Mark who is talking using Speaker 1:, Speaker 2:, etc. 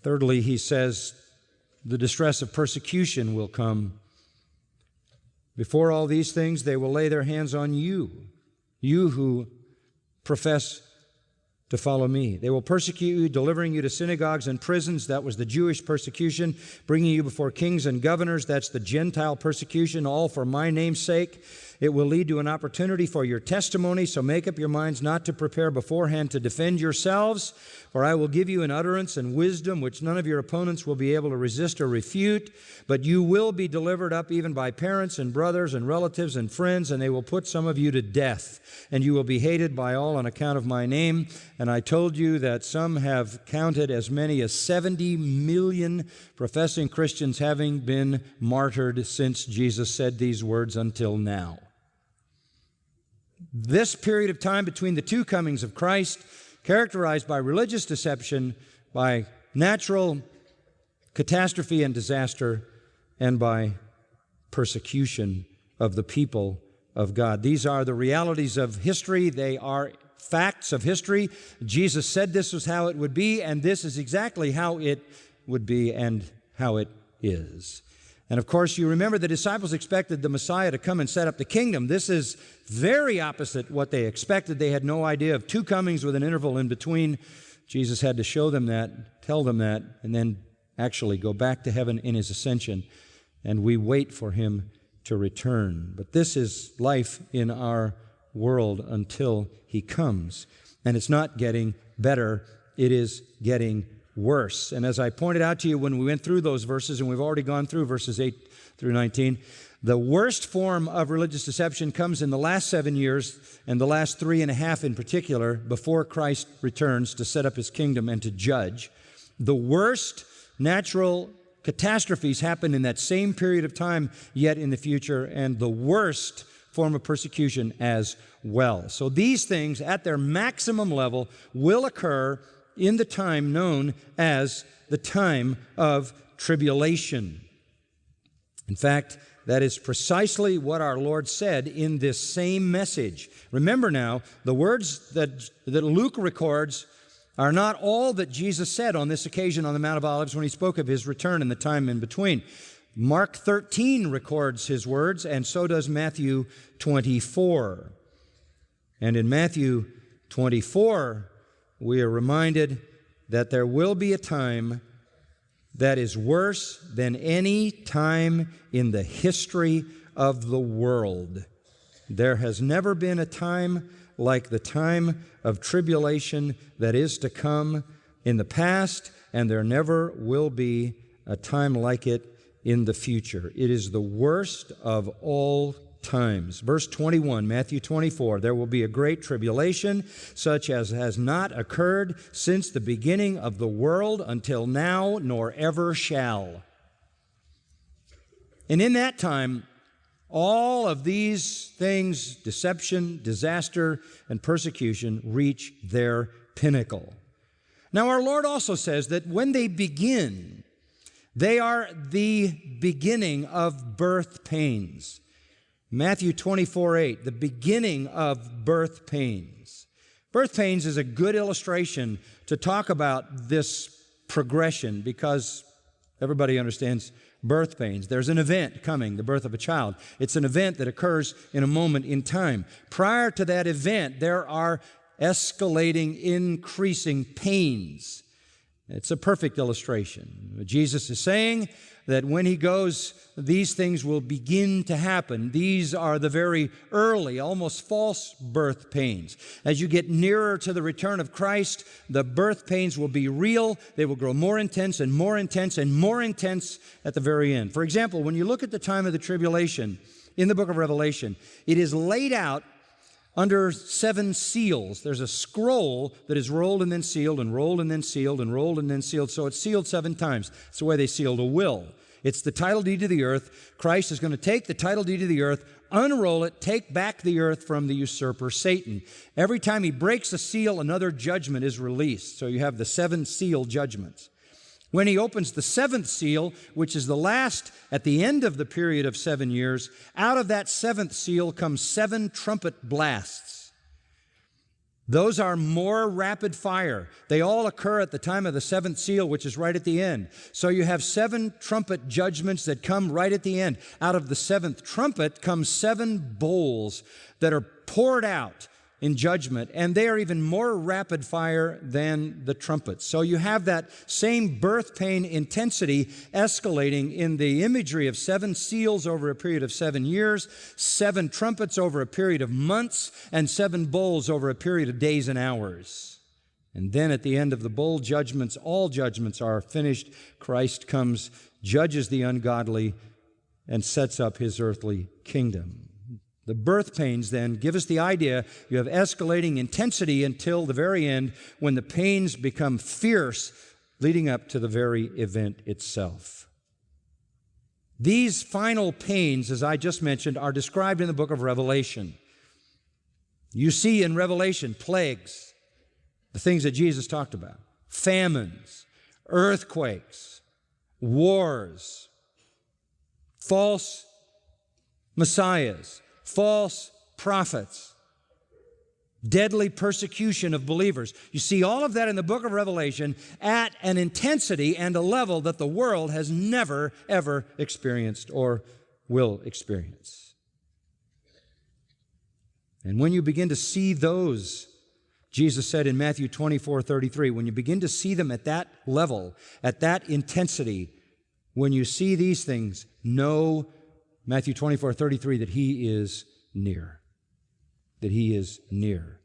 Speaker 1: Thirdly, he says, the distress of persecution will come. Before all these things, they will lay their hands on you, you who profess to follow me. They will persecute you, delivering you to synagogues and prisons. That was the Jewish persecution. Bringing you before kings and governors. That's the Gentile persecution, all for my name's sake. It will lead to an opportunity for your testimony, so make up your minds not to prepare beforehand to defend yourselves, for I will give you an utterance and wisdom which none of your opponents will be able to resist or refute, but you will be delivered up even by parents and brothers and relatives and friends, and they will put some of you to death, and you will be hated by all on account of my name. And I told you that some have counted as many as 70 million professing Christians having been martyred since Jesus said these words until now. This period of time between the two comings of Christ, characterized by religious deception, by natural catastrophe and disaster, and by persecution of the people of God. These are the realities of history. They are facts of history. Jesus said this was how it would be, and this is exactly how it would be and how it is. And of course, you remember the disciples expected the Messiah to come and set up the kingdom. This is very opposite what they expected. They had no idea of two comings with an interval in between. Jesus had to show them that, tell them that, and then actually go back to heaven in his ascension. And we wait for him to return. But this is life in our world until he comes. And it's not getting better, it is getting worse. And as I pointed out to you when we went through those verses, and we've already gone through verses 8 through 19, the worst form of religious deception comes in the last 7 years, and the last 3.5 in particular, before Christ returns to set up his kingdom and to judge. The worst natural catastrophes happen in that same period of time yet in the future, and the worst form of persecution as well. So these things at their maximum level will occur in the time known as the time of tribulation. In fact, that is precisely what our Lord said in this same message. Remember now, the words that Luke records are not all that Jesus said on this occasion on the Mount of Olives when he spoke of his return and the time in between. Mark 13 records his words, and so does Matthew 24. And in Matthew 24, we are reminded that there will be a time that is worse than any time in the history of the world. There has never been a time like the time of tribulation that is to come in the past, and there never will be a time like it in the future. It is the worst of all times. Verse 21, Matthew 24, there will be a great tribulation, such as has not occurred since the beginning of the world until now, nor ever shall. And in that time, all of these things, deception, disaster, and persecution, reach their pinnacle. Now, our Lord also says that when they begin, they are the beginning of birth pains. Matthew 24:8, the beginning of birth pains. Birth pains is a good illustration to talk about this progression because everybody understands birth pains. There's an event coming, the birth of a child. It's an event that occurs in a moment in time. Prior to that event, there are escalating, increasing pains. It's a perfect illustration. Jesus is saying that when he goes, these things will begin to happen. These are the very early, almost false birth pains. As you get nearer to the return of Christ, the birth pains will be real. They will grow more intense and more intense and more intense at the very end. For example, when you look at the time of the tribulation in the book of Revelation, it is laid out under 7 seals. There's a scroll that is rolled and then sealed and rolled and then sealed and rolled and then sealed. So it's sealed 7 times. It's the way they sealed a will. It's the title deed to the earth. Christ is going to take the title deed to the earth, unroll it, take back the earth from the usurper, Satan. Every time he breaks a seal, another judgment is released. So you have the 7 seal judgments. When he opens the 7th seal, which is the last at the end of the period of 7 years, out of that 7th seal comes 7 trumpet blasts. Those are more rapid fire. They all occur at the time of the seventh seal, which is right at the end. So you have 7 trumpet judgments that come right at the end. Out of the 7th trumpet comes 7 bowls that are poured out in judgment, and they are even more rapid fire than the trumpets. So you have that same birth pain intensity escalating in the imagery of 7 seals over a period of 7 years, 7 trumpets over a period of months, and 7 bowls over a period of days and hours. And then at the end of the bowl judgments, all judgments are finished. Christ comes, judges the ungodly, and sets up his earthly kingdom. The birth pains then give us the idea you have escalating intensity until the very end when the pains become fierce, leading up to the very event itself. These final pains, as I just mentioned, are described in the book of Revelation. You see in Revelation plagues, the things that Jesus talked about, famines, earthquakes, wars, false messiahs, false prophets, deadly persecution of believers. You see all of that in the book of Revelation at an intensity and a level that the world has never, ever experienced or will experience. And when you begin to see those, Jesus said in Matthew 24:33, when you begin to see them at that level, at that intensity, when you see these things, know, Matthew 24:33, that he is near. That he is near.